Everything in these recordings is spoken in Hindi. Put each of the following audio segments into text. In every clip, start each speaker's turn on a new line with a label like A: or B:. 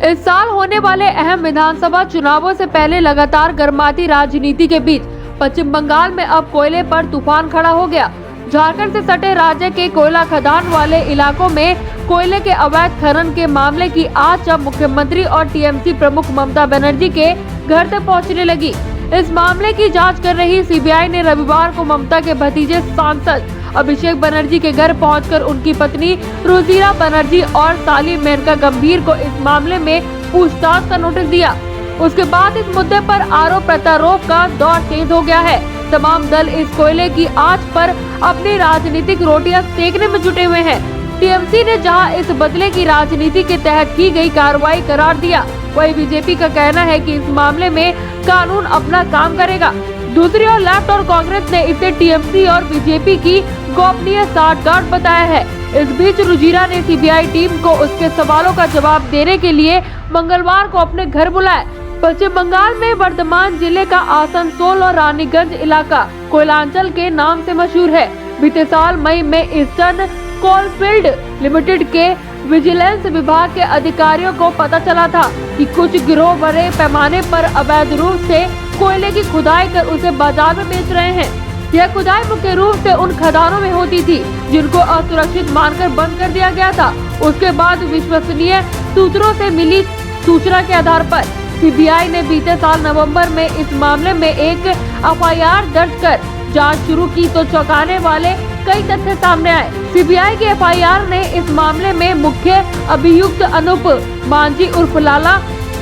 A: इस साल होने वाले अहम विधानसभा चुनावों से पहले लगातार गर्माती राजनीति के बीच पश्चिम बंगाल में अब कोयले पर तूफान खड़ा हो गया। झारखंड से सटे राज्य के कोयला खदान वाले इलाकों में कोयले के अवैध खनन के मामले की आंच अब मुख्यमंत्री और टीएमसी प्रमुख ममता बनर्जी के घर तक पहुंचने लगी। इस मामले की जांच कर रही सीबीआई ने रविवार को ममता के भतीजे सांसद अभिषेक बनर्जी के घर पहुंचकर उनकी पत्नी रुजिरा बनर्जी और साली मेनका गंभीर को इस मामले में पूछताछ का नोटिस दिया। उसके बाद इस मुद्दे पर आरोप प्रत्यारोप का दौर तेज हो गया है। तमाम दल इस कोयले की आंच पर अपनी राजनीतिक रोटियां सेकने में जुटे हुए हैं। टीएमसी ने जहां इस बदले की राजनीति के तहत की गई कार्रवाई करार दिया, वहीं बीजेपी का कहना है कि इस मामले में कानून अपना काम करेगा। दूसरी ओर लेफ्ट और कांग्रेस ने इसे टीएमसी और बीजेपी की गोपनीय साठगांठ बताया है। इस बीच रुजिरा ने सीबीआई टीम को उसके सवालों का जवाब देने के लिए मंगलवार को अपने घर बुलाया। पश्चिम बंगाल में वर्धमान जिले का आसनसोल और रानीगंज इलाका कोयलांचल के नाम से मशहूर है। बीते साल मई में ईस्टर्न कोलफील्ड लिमिटेड के विजिलेंस विभाग के अधिकारियों को पता चला था कि कुछ गिरोह बड़े पैमाने पर अवैध रूप से कोयले की खुदाई कर उसे बाजार में बेच रहे हैं। यह खुदाई मुख्य रूप से उन खदानों में होती थी जिनको असुरक्षित मानकर बंद कर दिया गया था। उसके बाद विश्वसनीय सूत्रों से मिली सूचना के आधार पर सीबीआई ने बीते साल नवंबर में इस मामले में एक एफआईआर दर्ज कर जांच शुरू की तो चौंकाने वाले कई तथ्य सामने आए। सीबीआई के एफआईआर ने इस मामले में मुख्य अभियुक्त अनूप मांझी उर्फ लाला,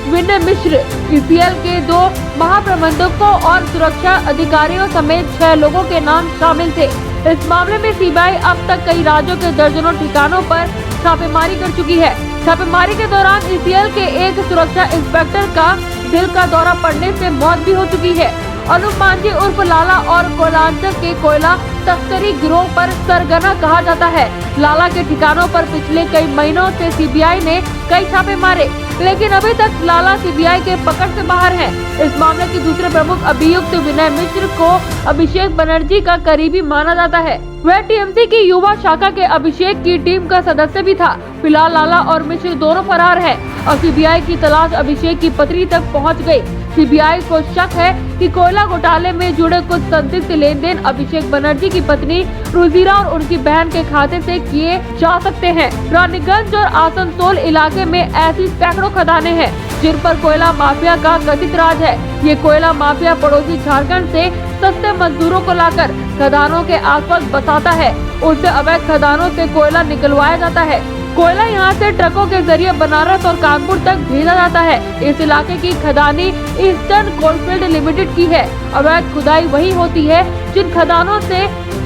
A: विनय मिश्र, ईसीएल के 2 महाप्रबंधकों और सुरक्षा अधिकारियों समेत 6 लोगों के नाम शामिल थे। इस मामले में सीबीआई अब तक कई राज्यों के दर्जनों ठिकानों पर छापेमारी कर चुकी है। छापेमारी के दौरान ईसीएल के एक सुरक्षा इंस्पेक्टर का दिल का दौरा पड़ने से मौत भी हो चुकी है। अनूप मांझी उर्फ लाला और कोयलांचल के कोयला तस्करी गिरोह पर सरगना कहा जाता है। लाला के ठिकानों पर पिछले कई महीनों से सीबीआई ने कई छापे मारे, लेकिन अभी तक लाला सीबीआई के पकड़ से बाहर है। इस मामले के दूसरे प्रमुख अभियुक्त विनय मिश्र को अभिषेक बनर्जी का करीबी माना जाता है। वह टीएमसी की युवा शाखा के अभिषेक की टीम का सदस्य भी था। फिलहाल लाला और मिश्र दोनों फरार हैं और सीबीआई की तलाश अभिषेक की पत्नी तक पहुंच गई। सीबीआई को शक है कि कोयला घोटाले में जुड़े कुछ संदिग्ध लेन देन अभिषेक बनर्जी की पत्नी रुजिरा और उनकी बहन के खाते से किए जा सकते हैं। रानीगंज और आसनसोल इलाके में ऐसी सैकड़ों खदानें हैं जिन पर कोयला माफिया का कथित राज है। ये कोयला माफिया पड़ोसी झारखंड से सस्ते मजदूरों को लाकर खदानों के आसपास बसाता है। उनसे अवैध खदानों से कोयला निकलवाया जाता है। कोयला यहाँ से ट्रकों के जरिए बनारस और कानपुर तक भेजा जाता है। इस इलाके की खदानी ईस्टर्न कोलफील्ड लिमिटेड की है। अवैध खुदाई वही होती है जिन खदानों से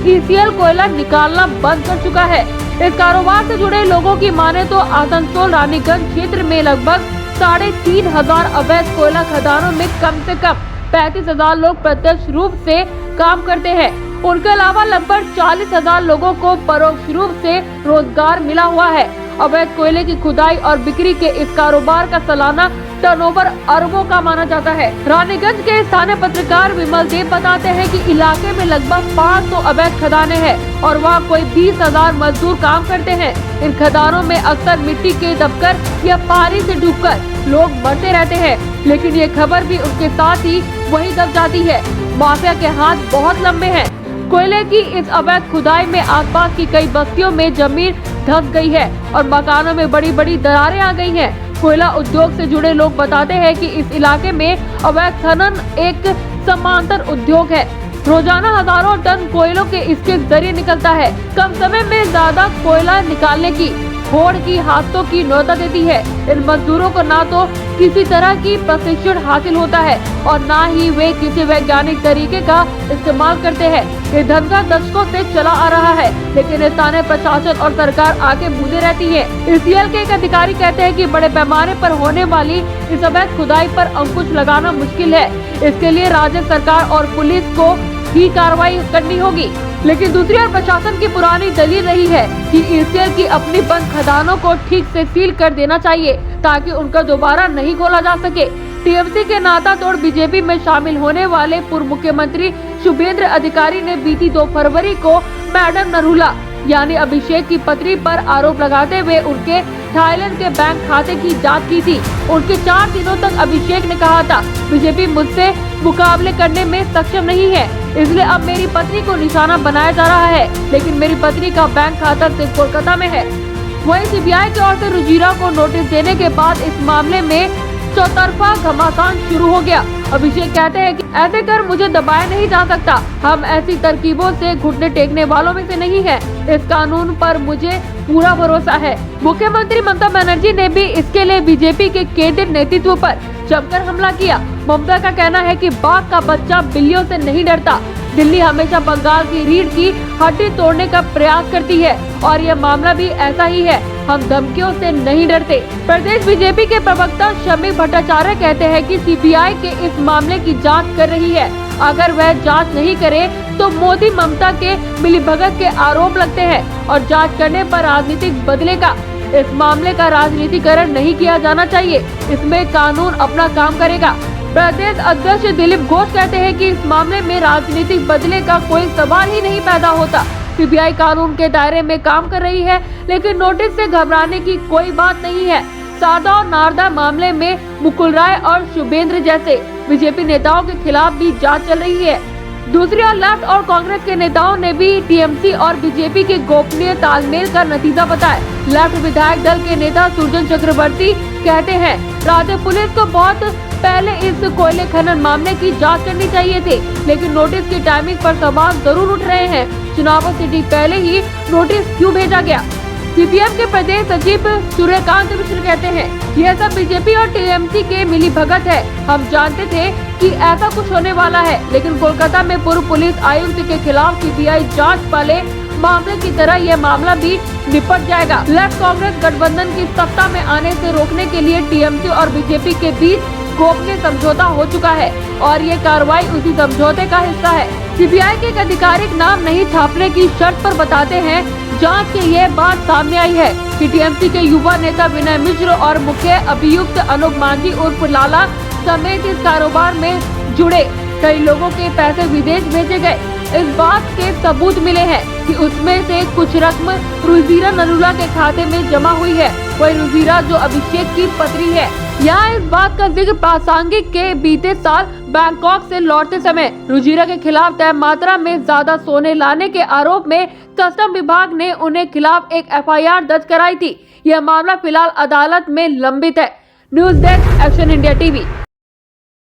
A: ईसीएल कोयला निकालना बंद कर चुका है। इस कारोबार से जुड़े लोगों की माने तो आसनसोल रानीगंज क्षेत्र में लगभग 3,500 अवैध कोयला खदानों में कम से कम 35,000 लोग प्रत्यक्ष रूप से काम करते हैं। उनके अलावा लगभग 40,000 लोगों को परोक्ष रूप से रोजगार मिला हुआ है। अवैध कोयले की खुदाई और बिक्री के इस कारोबार का सालाना टर्नओवर अरबों का माना जाता है। रानीगंज के स्थानीय पत्रकार विमल देव बताते हैं कि इलाके में लगभग 500 अवैध खदानें हैं और वहाँ कोई 20,000 मजदूर काम करते हैं। इन खदानों में अक्सर मिट्टी के दबकर या पानी से डूबकर लोग मरते रहते हैं, लेकिन ये खबर भी उनके साथ ही वहीं दब जाती है। माफिया के हाथ बहुत लंबे हैं। कोयले की इस अवैध खुदाई में आसपास की कई बस्तियों में जमीन धंस गई है और मकानों में बड़ी बड़ी दरारें आ गई हैं। कोयला उद्योग से जुड़े लोग बताते हैं कि इस इलाके में अवैध खनन एक समांतर उद्योग है। रोजाना हजारों टन कोयलों के इसके जरिए निकलता है। कम समय में ज्यादा कोयला निकालने की होड़ की हाथों की नौबत देती है। इन मजदूरों को ना तो किसी तरह की प्रशिक्षण हासिल होता है और ना ही वे किसी वैज्ञानिक तरीके का इस्तेमाल करते हैं। ये धंधा दशकों से चला आ रहा है, लेकिन स्थानीय प्रशासन और सरकार आगे बूंदे रहती है। ईसीएल के एक अधिकारी कहते हैं कि बड़े पैमाने पर होने वाली इस अवैध खुदाई पर अंकुश लगाना मुश्किल है। इसके लिए राज्य सरकार और पुलिस को ही कार्रवाई करनी होगी। लेकिन दूसरी ओर प्रशासन की पुरानी दलील रही है कि ईसीएल की अपनी बंद खदानों को ठीक से सील कर देना चाहिए ताकि उनका दोबारा नहीं खोला जा सके। टीएमसी के नाता तोड़ बीजेपी में शामिल होने वाले पूर्व मुख्यमंत्री शुभेंद्र अधिकारी ने बीती 2 फरवरी को मैडम नरूला यानी अभिषेक की पत्नी पर आरोप लगाते हुए उनके थाईलैंड के बैंक खाते की जांच की थी। उनके 4 दिनों तक अभिषेक ने कहा था, बीजेपी मुझसे मुकाबले करने में सक्षम नहीं है, इसलिए अब मेरी पत्नी को निशाना बनाया जा रहा है। लेकिन मेरी पत्नी का बैंक खाता सिर्फ कोलकाता में है। वहीं सीबीआई की ओर से रुजिरा को नोटिस देने के बाद इस मामले में चौतरफा घमासान शुरू हो गया। अभिषेक कहते हैं कि ऐसे कर मुझे दबाया नहीं जा सकता। हम ऐसी तरकीबों से घुटने टेकने वालों में से नहीं है। इस कानून पर मुझे पूरा भरोसा है। मुख्यमंत्री ममता बनर्जी ने भी इसके लिए बीजेपी के केंद्रीय नेतृत्व पर जमकर हमला किया। ममता का कहना है कि बाघ का बच्चा बिल्लियों से नहीं डरता। दिल्ली हमेशा बंगाल की रीढ़ की हड्डी तोड़ने का प्रयास करती है और यह मामला भी ऐसा ही है। हम धमकियों से नहीं डरते। प्रदेश बीजेपी के प्रवक्ता शमी भट्टाचार्य कहते हैं कि सीबीआई के इस मामले की जांच कर रही है। अगर वह जांच नहीं करे तो मोदी ममता के मिलीभगत के आरोप लगते हैं और जांच करने पर राजनीतिक बदलेगा। इस मामले का राजनीतिकरण नहीं किया जाना चाहिए। इसमें कानून अपना काम करेगा। प्रदेश अध्यक्ष दिलीप घोष कहते हैं कि इस मामले में राजनीतिक बदले का कोई सवाल ही नहीं पैदा होता। सीबीआई कानून के दायरे में काम कर रही है, लेकिन नोटिस से घबराने की कोई बात नहीं है। सादा और नारदा मामले में मुकुल राय और शुभेंद्र जैसे बीजेपी नेताओं के खिलाफ भी जांच चल रही है। दूसरी ओर लेफ्ट और कांग्रेस के नेताओं ने भी टीएमसी और बीजेपी के गोपनीय तालमेल का नतीजा बताया। लेफ्ट विधायक दल के नेता सुरजन चक्रवर्ती कहते हैं, राज्य पुलिस को बहुत पहले इस कोयले खनन मामले की जांच करनी चाहिए थी, लेकिन नोटिस की टाइमिंग पर सवाल जरूर उठ रहे हैं। चुनावों से ठीक पहले ही नोटिस क्यों भेजा गया? सीपीएम के प्रदेश सचिव सूर्यकांत मिश्र कहते हैं, यह सब बीजेपी और टीएमसी के मिलीभगत है। हम जानते थे कि ऐसा कुछ होने वाला है, लेकिन कोलकाता में पूर्व पुलिस आयुक्त के खिलाफ सीबीआई जांच वाले मामले की तरह यह मामला भी निपट जाएगा। लेफ्ट कांग्रेस गठबंधन की सत्ता में आने से रोकने के लिए टीएमसी और बीजेपी के बीच गोपनीय समझौता हो चुका है और ये कार्रवाई उसी समझौते का हिस्सा है। सीबीआई के एक आधिकारिक नाम नहीं छापने की शर्त पर बताते हैं, जांच के ये बात सामने आई है कि टीएमसी के युवा नेता विनय मिश्र और मुख्य अभियुक्त अनूप मांझी उर्फ लाला समेत इस कारोबार में जुड़े कई लोगों के पैसे विदेश भेजे गए। इस बात के सबूत मिले हैं कि उसमें से कुछ रकम रुजिरा नरूला के खाते में जमा हुई है। वही रुजिरा जो अभिषेक की पत्नी है। यहाँ इस बात का जिक्र प्रासंगिक के बीते साल बैंकॉक से लौटते समय रुजिरा के खिलाफ तय मात्रा में ज्यादा सोने लाने के आरोप में कस्टम विभाग ने उन्हें खिलाफ एक एफआईआर दर्ज कराई थी। यह मामला फिलहाल अदालत में लंबित है। News desk, action India TV.